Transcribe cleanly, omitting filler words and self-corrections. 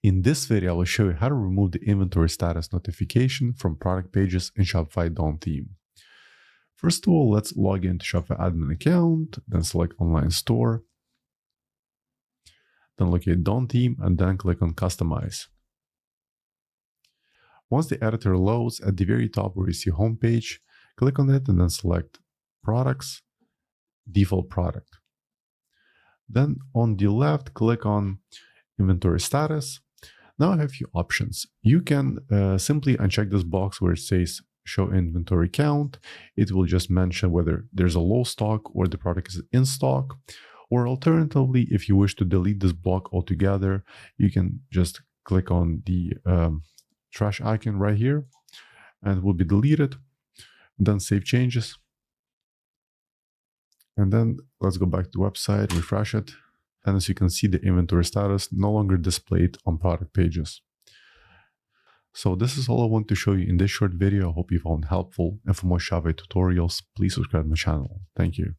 In this video, I will show you how to remove the inventory status notification from product pages in Shopify Dawn theme. First of all, let's log into Shopify admin account, then select online store, then locate Dawn theme, and then click on customize. Once the editor loads, at the very top where you see homepage, click on it and then select products, default product. Then on the left, click on inventory status. Now I have a few options. You can simply uncheck this box where it says show inventory count. It will just mention whether there's a low stock or the product is in stock. Or alternatively, if you wish to delete this block altogether, you can just click on the trash icon right here and it will be deleted. Then save changes. And then let's go back to the website, refresh it. And as you can see, the inventory status no longer displayed on product pages. So this is all I want to show you in this short video. I hope you found helpful. And for more Shopify tutorials, please subscribe to my channel. Thank you.